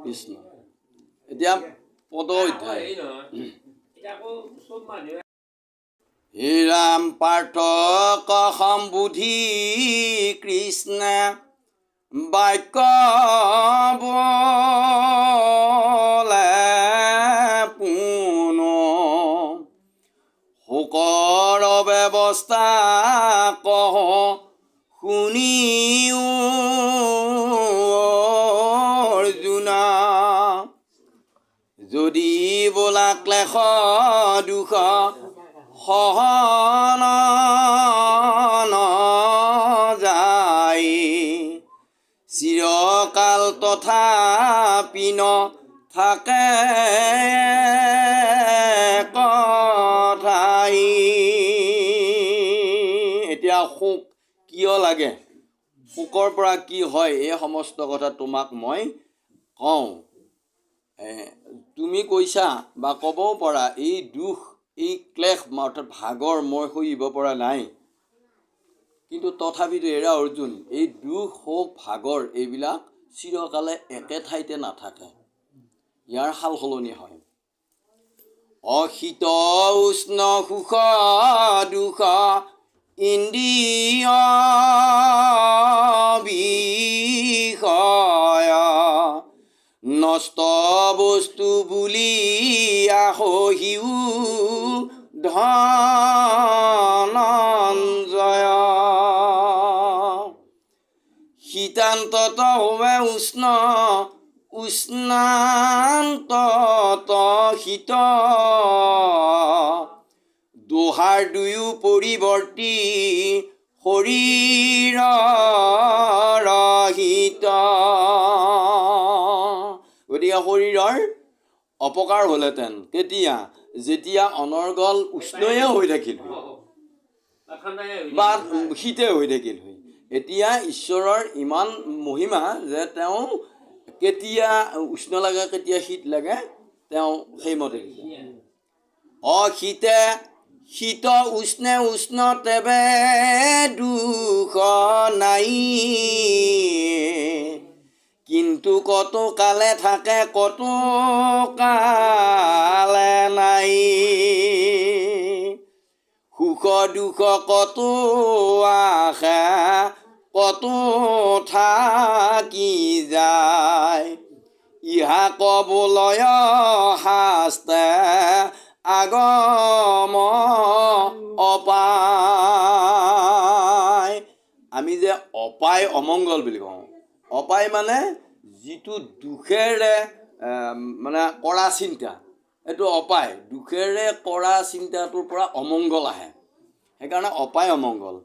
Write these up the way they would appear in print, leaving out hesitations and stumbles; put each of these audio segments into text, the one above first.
কৃষ্ণ এতিয়া পদ অধ্যায় হে ৰাম পাৰ্থ সম্বুধি কৃষ্ণ বাক্য বলে পুন শোকৰ ব্যৱস্থা কহ শুনিও অৰ্জুনা যদি বোলা ক্লেশ দুখ সহন যায় চিৰকাল তথাপি থাকে কথাই। এতিয়া শোক কিয় লাগে, শোকৰ পৰা কি হয়, এই সমস্ত কথা তোমাক মই কওঁ। তুমি কৈছা বা ক'বও পৰা এই দুখ এই ক্লেশ অৰ্থাৎ ভাগৰ মই সহিব পৰা নাই, কিন্তু তথাপিতো এৰা অৰ্জুন এই দুখ শোক ভাগৰ এইবিলাক চিৰকালে একে ঠাইতে নাথাকে, ইয়াৰ সাল সলনি হয়। অশীত উষ্ণ সুখ দুখ ইন্দ্ৰিয় বিষয় নষ্ট বস্তু বুলি সহিও ধনঞ্জয় শীতান্তত হোৱে উষ্ণ উষ্ণান্তত শীত দোহাৰ দুয়ো পৰিৱৰ্তী শৰীৰৰ হিত। গতিকে শৰীৰৰ অপকাৰ হ'লহেঁতেন কেতিয়া, যেতিয়া অনৰ্গল উষ্ণয়ে হৈ থাকিল বা শীতে হৈ থাকিল। এতিয়া ঈশ্বৰৰ ইমান মহিমা যে তেওঁ কেতিয়া উষ্ণ লাগে কেতিয়া শীত লাগে তেওঁ সেইমতে অশীতে শীত উষ্ণে উষ্ণ তেবে দুখ নাই কিন্তু কত কালে থাকে কত কালে নাই সুখ দুখ কত আশা কত থাকি যায় ইহা কবলয় শাস্ত্ৰে আগম অপায়। আমি যে অপায় অমংগল বুলি কওঁ, অপায় মানে যিটো দুখেৰে মানে কৰা চিন্তা, এইটো অপায়। দুখেৰে কৰা চিন্তাটোৰ পৰা অমংগল আহে, সেইকাৰণে অপায় অমংগল।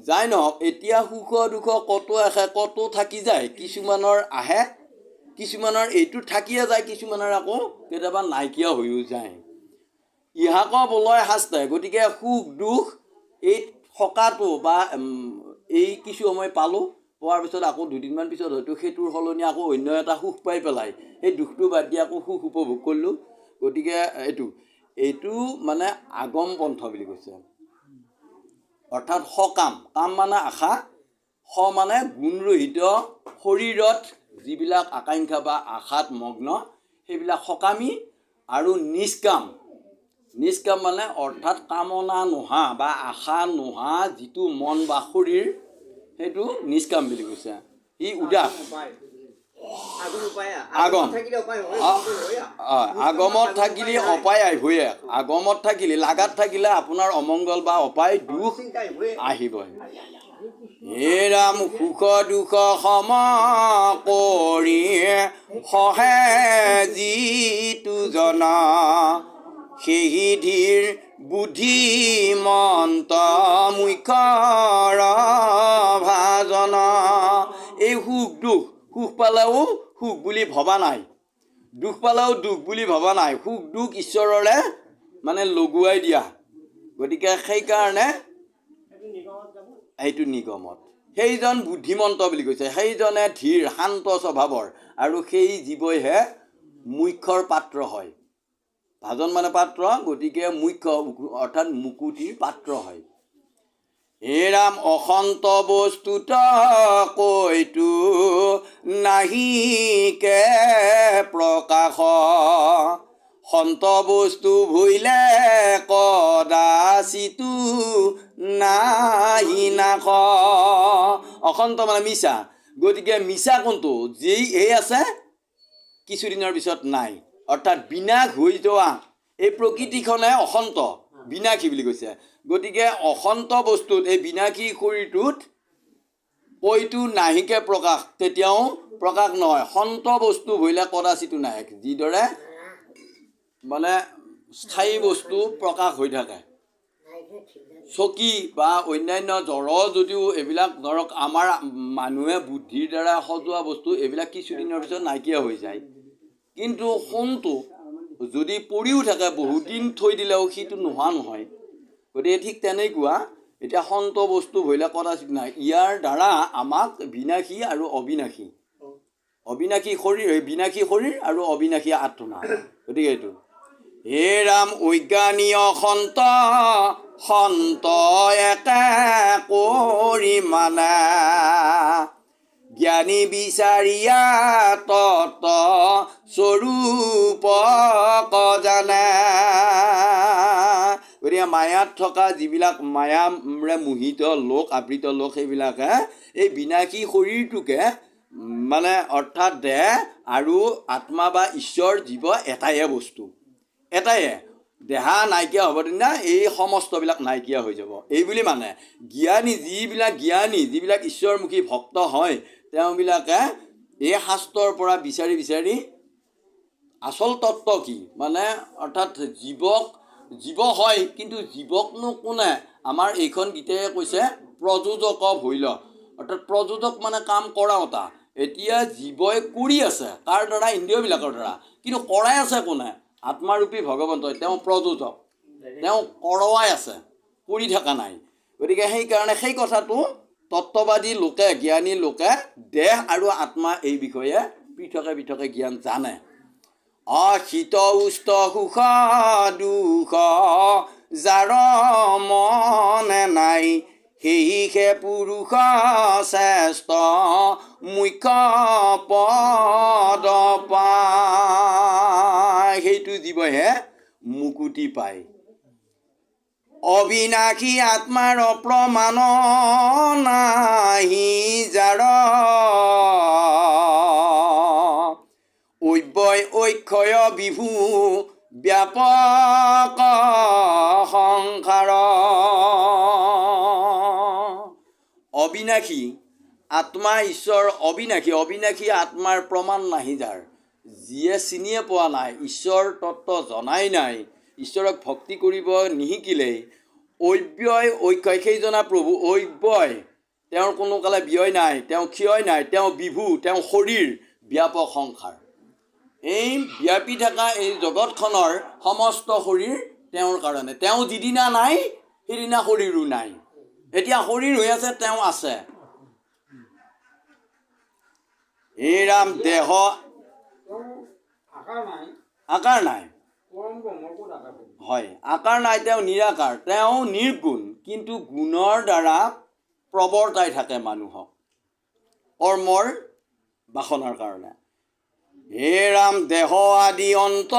যাই নহওক এতিয়া সুখ দুখ কত আহে কত থাকি যায়, কিছুমানৰ আহে কিছুমানৰ এইটো থাকিয়ে যায়, কিছুমানৰ আকৌ কেতিয়াবা নাইকিয়া হৈও যায়। ইহাক বলয় শাস্ত্ৰে, গতিকে সুখ দুখ এই থকাটো বা এই কিছু সময় পালোঁ, পোৱাৰ পিছত আকৌ দুদিনমান পিছত হয়তো সেইটোৰ সলনি আকৌ অন্য এটা সুখ পাই পেলাই সেই দুখটো বাদ দি আকৌ সুখ উপভোগ কৰিলোঁ। গতিকে এইটো মানে আগম পন্থ বুলি কৈছে, অৰ্থাৎ সকাম, কাম মানে আশা, স মানে গুণৰহিত শৰীৰত যিবিলাক আকাংক্ষা বা আশাত মগ্ন সেইবিলাক সকামী, আৰু নিষ্কাম, নিষ্কাম মানে অৰ্থাৎ কামনা নোহোৱা বা আশা নোহোৱা যিটো মন বা শৰীৰ সেইটো নিষ্কাম বুলি কৈছে। ই উদাস আগম, আগমত থাকিলে অপায় আহিবই, আগমত থাকিলে লাগাত থাকিলে আপোনাৰ অমংগল বা অপায় দুখ আহিবই। হে ৰাম সুখ দুখ সম কৰি সহে যিটো জনা সেই ধীৰ বুদ্ধিমন্ত মুখ্যৰ ভাজন। এই সুখ দুখ, সুখ পালেও সুখ বুলি ভবা নাই, দুখ পালেও দুখ বুলি ভবা নাই, সুখ দুখ ঈশ্বৰৰে মানে লগুৱাই দিয়া। গতিকে সেইকাৰণে সেইটো নিগমত সেইজন বুদ্ধিমন্ত বুলি কৈছে, সেইজনে ধীৰ শান্ত স্বভাৱৰ, আৰু সেই জীৱইহে মুখ্যৰ পাত্ৰ হয়। ভাজন মানে পাত্ৰ, গতিকে মুখ্য অৰ্থাৎ মুকুতিৰ পাত্ৰ হয়। হে ৰাম অসন্ত বস্তুত কৈতো নাহিকে প্ৰকাশ সন্ত বস্তু ভুইলে কদাচিতো নাহি নাশ অসন্ত মানে মিছা গতিকে মিছা কোনটো যেই এই আছে কিছুদিনৰ পিছত নাই অৰ্থাৎ বিনাশ হৈ যোৱা এই প্ৰকৃতিখনে অসন্ত বিনাশী বুলি কৈছে গতিকে অসন্ত বস্তুত এই বিনাশী শৰীৰটোত কৈতো নাহিকে প্ৰকাশ তেতিয়াও প্ৰকাশ নহয় সন্ত বস্তু ভইলে কদাচিতো নাই যিদৰে মানে স্থায়ী বস্তু প্ৰকাশ হৈ থাকে চকী বা অন্যান্য জড় যদিও এইবিলাক ধৰক আমাৰ মানুহে বুদ্ধিৰ দ্বাৰা সজোৱা বস্তু এইবিলাক কিছুদিনৰ পিছত নাইকিয়া হৈ যায় কিন্তু সোণটো যদি পৰিও থাকে বহুত দিন থৈ দিলেও সিটো নোহোৱা নহয় গতিকে ঠিক তেনেকুৱা এতিয়া সন্ত বস্তু ভইলে কদাচিত নাই ইয়াৰ দ্বাৰা আমাক বিনাশী আৰু অবিনাশী বিনাশী শৰীৰ আৰু অবিনাশী আত্মা গতিকে এইটো হে ৰাম অজ্ঞানীয় সন্ত একে কৰি মানে জ্ঞানী বিচাৰিয়া তত স্বৰূপ জানে গতিকে মায়াত থকা যিবিলাক মায়াৰে মোহিত লোক আবৃত লোক সেইবিলাকে এই বিনাশী শৰীৰটোকে মানে অৰ্থাৎ দেহ আৰু আত্মা বা ঈশ্বৰ জীৱ এটাইহে বস্তু এটাইহে দেহা নাইকিয়া হ'ব দিনা এই সমস্তবিলাক নাইকিয়া হৈ যাব এইবুলি মানে যিবিলাক ঈশ্বৰমুখী ভক্ত হয় তেওঁবিলাকে এই শাস্ত্ৰৰ পৰা বিচাৰি বিচাৰি আচল তত্ত্ব কি মানে অৰ্থাৎ জীৱ হয় কিন্তু জীৱকনো কোনে আমাৰ এইখন গীতাই কৈছে প্ৰযোজক ভৈল অৰ্থাৎ প্ৰযোজক মানে কাম কৰাওঁতা এতিয়া জীৱই কৰি আছে কাৰ দ্বাৰা ইন্দ্ৰিয়বিলাকৰ দ্বাৰা কিন্তু কৰাই আছে কোনে আত্মাৰূপী ভগৱন্তই তেওঁ প্ৰযোজক তেওঁ কৰোৱাই আছে কৰি থকা নাই গতিকে সেইকাৰণে সেই কথাটো তত্ত্ববাদী লোকে জ্ঞানী লোকে দেহ আৰু আত্মা এই বিষয়ে পৃথকে জ্ঞান জানে শীত উষ্ণ সুখ দুখ যাৰ মনে নাই সেয়ে পুৰুষ শ্ৰেষ্ঠ মুখ্য পদ পায় সেইটো জীৱহে মুকুতি পায় অবিনাশী আত্মাৰ প্ৰমাণ নাহি যাৰ অব্যয় অক্ষয় বিভু ব্যাপক সংসাৰ অবিনাশী আত্মা ঈশ্বৰ অবিনাশী আত্মাৰ প্ৰমাণ নাহি যাৰ যিয়ে চিনিয়ে পোৱা নাই ঈশ্বৰ তত্ত্ব জনাই নাই ঈশ্বৰক ভক্তি কৰিব নিশিকিলেই অব্যয় অক্ষয় সেইজনা প্ৰভু অব্যয় তেওঁৰ কোনো কালে ব্যয় নাই তেওঁ ক্ষয় নাই তেওঁ বিভু তেওঁ শৰীৰ ব্যাপক সংসাৰ এই ব্যাপী থকা এই জগতখনৰ সমস্ত শৰীৰ তেওঁৰ কাৰণে তেওঁ যিদিনা নাই সেইদিনা শৰীৰো নাই এতিয়া শৰীৰ হৈ আছে তেওঁ আছে এই ৰাম দেহ আকাৰ নাই হয় আকাৰ নাই তেওঁ নিৰাকাৰ তেওঁ নিৰ্গুণ কিন্তু গুণৰ দ্বাৰা প্ৰৱৰ্তাই থাকে মানুহক কৰ্মৰ বাসনাৰ কাৰণে হে ৰাম দেহ আদি অন্ত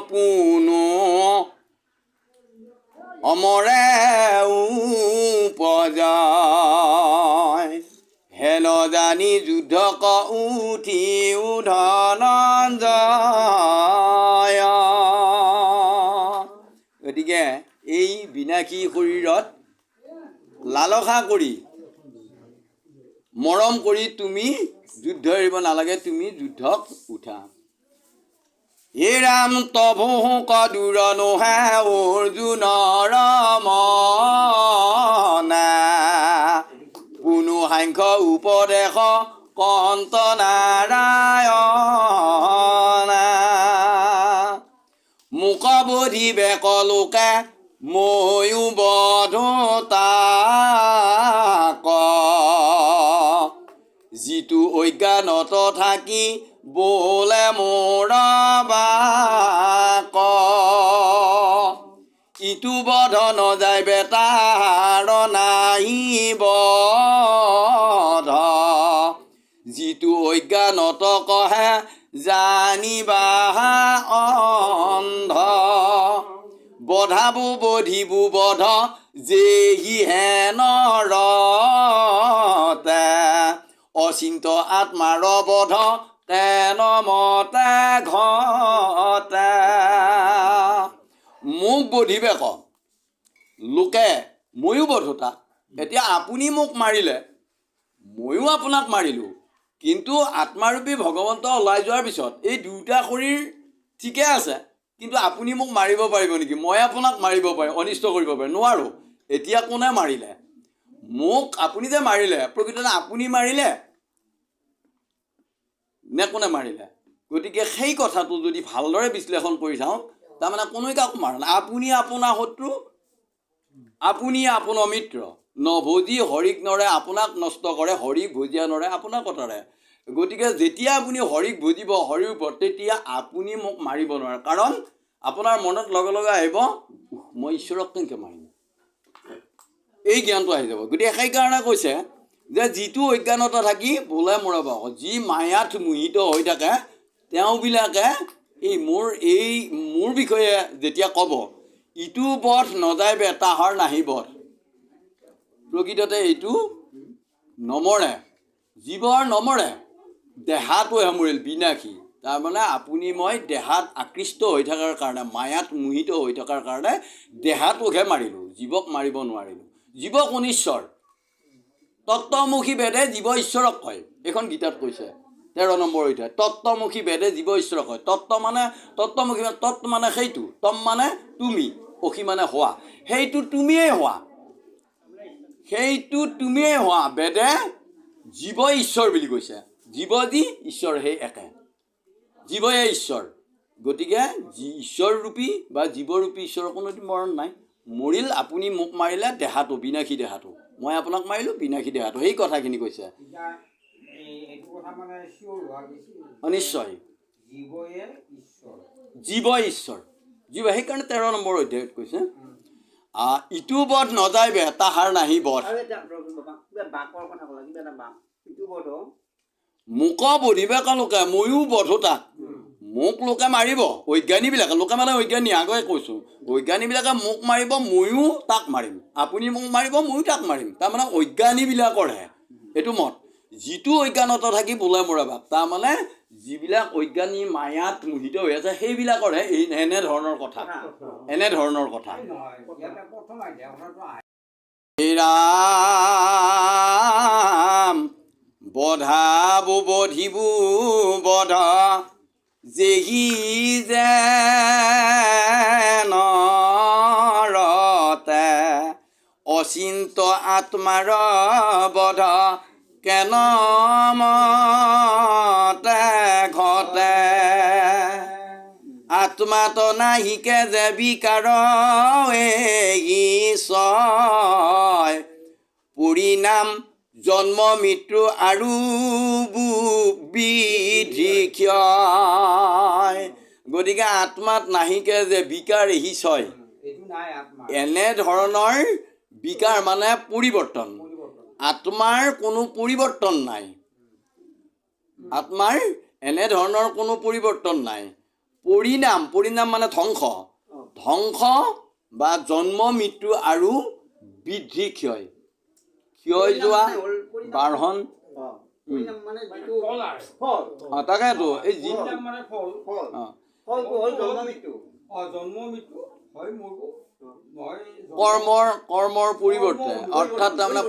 পুনু অমৰে উপজয় হেন জানি যুদ্ধক উঠি ধনঞ্জয় গতিকে এই বিনাশী শৰীৰত লালসা কৰি মৰম কৰি তুমি যুদ্ধ এৰিব নালাগে তুমি যুদ্ধক উঠা হে ৰাম তভু কদূৰ নোহে অৰ্জুনৰ মনে পুনু সাংখ্য উপদেশ কন্ত নাৰায়ণ মুখ বধিবে কলোকে ময়ো বধতাক যিটো অজ্ঞানত থাকি বোলে মোৰ বাক ইটো বধ নযায় বেটাৰ নাহি বধ যিটো অজ্ঞানত কহে জানিবা অন্ধ বধাবু বধিবু বধ যেহি হেন ৰতে অচিন্ত আত্মাৰ বধ তেন মতে ঘতে মোক বধিবে ক লোকে ময়ো বধোতা এতিয়া আপুনি মোক মাৰিলে ময়ো আপোনাক মাৰিলোঁ কিন্তু আত্মাৰূপী ভগৱন্ত ওলাই যোৱাৰ পিছত এই দুটা শৰীৰ ঠিকে আছে কিন্তু আপুনি মোক মাৰিব পাৰিব নেকি মই আপোনাক মাৰিব পাৰিম অনিষ্ট কৰিব পাৰিম নোৱাৰোঁ এতিয়া কোনে মাৰিলে মোক আপুনি যে মাৰিলে প্ৰকৃততে আপুনি মাৰিলে নে কোনে মাৰিলে গতিকে সেই কথাটো যদি ভালদৰে বিশ্লেষণ কৰি চাওঁ তাৰমানে কোনোৱে কাকো মাৰা নাই আপুনি আপোনাৰ শত্ৰু আপুনি আপোনাৰ মিত্ৰ নভোজি হৰিক নৰে আপোনাক নষ্ট কৰে হৰিক ভোজিয়া নৰে আপোনাৰ কথাৰে গতিকে যেতিয়া আপুনি হৰিক ভোজিব হৰিৰ ওপৰত তেতিয়া আপুনি মোক মাৰিব নোৱাৰে কাৰণ আপোনাৰ মনত লগে লগে আহিব মই ঈশ্বৰক কেনেকৈ মাৰিম এই জ্ঞানটো আহি যাব গতিকে সেইকাৰণে কৈছে যে যিটো অজ্ঞানতা থাকি বোলে মৰাব যি মায়াত মোহিত হৈ থাকে তেওঁবিলাকে মোৰ বিষয়ে যেতিয়া ক'ব ইটো বধ নযায়বে তাহাৰ নাহি বধ প্ৰকৃততে এইটো নমৰে জীৱৰ নমৰে দেহাটোহে মৰিল বিনাশী তাৰমানে আপুনি মই দেহাত আকৃষ্ট হৈ থকাৰ কাৰণে মায়াত মোহিত হৈ থকাৰ কাৰণে দেহাটোকহে মাৰিলোঁ জীৱক মাৰিব নোৱাৰিলোঁ জীৱক অনিশ্বৰ তত্ত্বমুখী বেদে জীৱ ঈশ্বৰক কয় এইখন গীতাত কৈছে 13 নম্বৰ অধ্যায় তত্ত্বমুখী বেদে জীৱ ঈশ্বৰক কয় তত্ত্বমুখী তত্ত্ব মানে সেইটো তম মানে তুমি অসী মানে হোৱা সেইটো তুমিয়েই হোৱা বেদে জীৱ ঈশ্বৰ বুলি কৈছে জীৱ যি ঈশ্বৰ সেই একে জীৱয়ে ঈশ্বৰ গতিকে ঈশ্বৰৰূপী বা জীৱৰূপী ঈশ্বৰৰ কোনো মৰণ নাই মৰিল আপুনি মোক মাৰিলে দেহাটো বিনাশী দেহাটো মই আপোনাক মাৰিলোঁ বিনাশী দেহাটো সেই কথাখিনি কৈছে নিশ্চয় জীৱ ঈশ্বৰ জীৱ সেইকাৰণে 13 নম্বৰ অধ্যায়ত কৈছে ইটো বধ নযায়বে তাহাৰ নাহি বধ মোক বধিবে লোকে ময়ো বধোতা মোক লোকে মাৰিব অজ্ঞানীবিলাকে লোকে মানে অজ্ঞানী আগতে কৈছোঁ অজ্ঞানীবিলাকে মোক মাৰিব ময়ো তাক মাৰিম আপুনি মোক মাৰিব ময়ো তাক মাৰিম তাৰমানে অজ্ঞানীবিলাকৰহে এইটো মত যিটো অজ্ঞানত থাকি বোলে মৰাবা তাৰমানে যিবিলাক অজ্ঞানী মায়াত মোহিত হৈ আছে সেইবিলাকৰহে এনেধৰণৰ কথা ৰাম বধাবু বধিবু বধ যেহি যেনৰতে অচিন্ত আত্মাৰ বধ কেন মতে ঘটে আত্মাত নাহিকে যে বিকাৰ ঈশ্বৰ পৰিণাম জন্ম মৃত্যু আৰু বিধি ক্ষয় গতিকে আত্মাত নাহিকে যে বিকাৰ হিচয় এনেধৰণৰ বিকাৰ মানে পৰিৱৰ্তন আত্মাৰ কোনো পৰিৱৰ্তন নাই আত্মাৰ এনেধৰণৰ কোনো পৰিৱৰ্তন নাই পৰিণাম মানে ধ্বংস বা জন্ম মৃত্যু আৰু বৃদ্ধি ক্ষয় যোৱা বাঢ়ন তাকেতো এই যি কৰ্মৰ পৰিৱৰ্তে অৰ্থাৎ তাৰমানে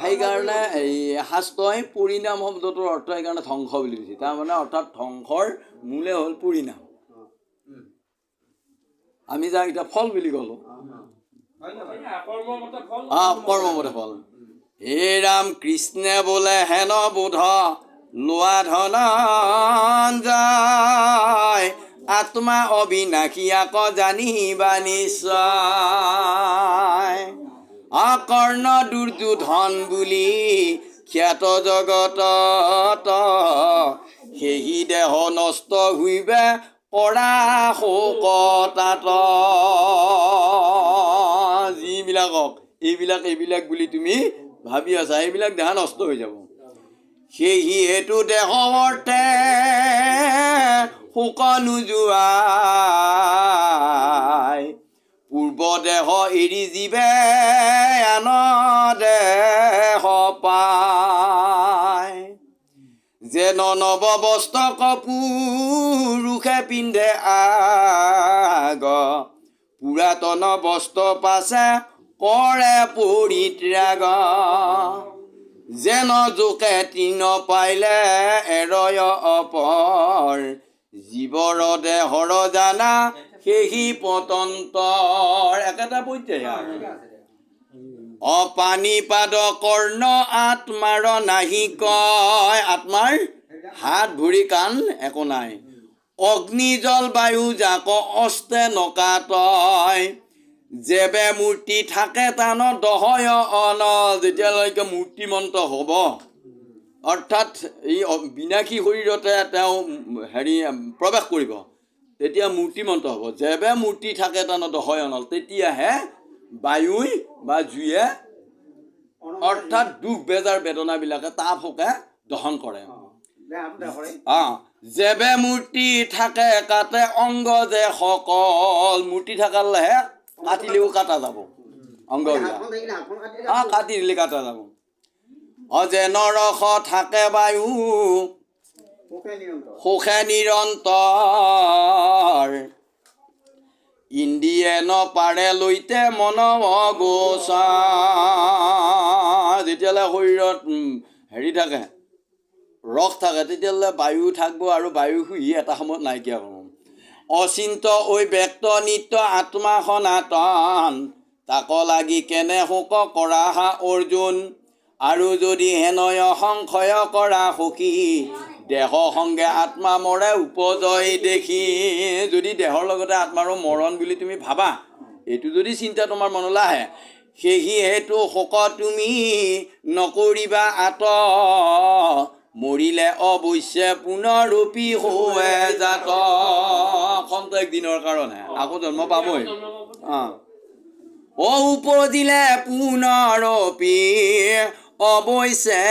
সেইকাৰণে এই শাস্ত্ৰই পৰিণাম শব্দটোৰ অৰ্থ সেইকাৰণে ধ্বংস বুলি কৈছে তাৰমানে অৰ্থাৎ ধ্বংসৰ মূলে হ'ল পৰিণাম আমি যাক এতিয়া ফল বুলি ক'লোঁ কৰ্মমতে ফল হে ৰাম কৃষ্ণে বোলে হেন বোধ লোৱা ধনঞ্জয় আত্মা অবিনাশী আক জানিবা নিশ্চয় অকৰ্ণ দুৰ্যোধন বুলি খ্যাত জগতত সেহি দেহ নষ্ট হুইবে কৰা শোকতাত যিবিলাকক এইবিলাক বুলি তুমি ভাবি আছা এইবিলাক দেহা নষ্ট হৈ যাব সেয়েহেতু দেহৱৰ্তে শোক নোযোৱাই পূৰ্ব দেহ এৰি জীৱে আন দেহ পায় যেন নৱ বস্ত্ৰ পুৰুষে পিন্ধে আগ পুৰাতন বস্ত্ৰ পাছে কৰে পৰিত্যাগ যেন জোকে তৃণ পাইলে এৰয় অপৰ জীৱৰ দেহৰ জানা সেহি পতন্তৰ একেটা পৰ্যায় অপানিপাদ কৰ্ণ আত্মাৰ নাহি কয় আত্মাৰ হাত ভৰি কাণ একো নাই অগ্নি জল বায়ু জাক অস্তে নকাতয় যেবে মূৰ্তি থাকে তান দহয় অনল যেতিয়ালৈকে মূৰ্তিমন্ত হ'ব অৰ্থাৎ এই বিনাশী শৰীৰতে তেওঁ প্ৰৱেশ কৰিব তেতিয়া মূৰ্তিমন্ত হ'ব যেবে মূৰ্তি থাকে তান দহয় অনল তেতিয়াহে বায়ুই বা জুয়ে অৰ্থাৎ দুখ বেজাৰ বেদনাবিলাকে তাপ শোকে দহন কৰে যেবে মূৰ্তি থাকে কাটে অংগ যে সকল মূৰ্তি থাকালেহে কাটিলেও কাটা যাব অংগবিলাক কাটি দিলে কাটা যাব অজেন ৰস থাকে বায়ু সুখে নিৰন্তৰ ইন্দ্ৰিয়ে নপাৰে লৈতে মন গোচা যেতিয়ালৈ শৰীৰত থাকে ৰস থাকে তেতিয়াহ'লে বায়ু থাকিব আৰু বায়ু শুহি এটা সময়ত নাইকিয়া হ'ব অচিন্ত ঐ ব্যক্ত নিত্য আত্মা সনাতন তাক লাগি কেনে শোক কৰা হা অৰ্জুন আৰু যদি হেনয় সংশয় কৰা সুখী দেহ সংগে আত্মা মৰে উপজয় দেখি যদি দেহৰ লগতে আত্মাৰো মৰণ বুলি তুমি ভাবা এইটো যদি চিন্তা তোমাৰ মনলৈ আহে সেয়েহেতু শোক তুমি নকৰিবা আত মৰিলে অৱশ্যে পুনৰূপী হোৱে জাত খন্তেক দিনৰ কাৰণে আকৌ জন্ম পাবই উপজিলে পুনৰূপী অৱশ্যে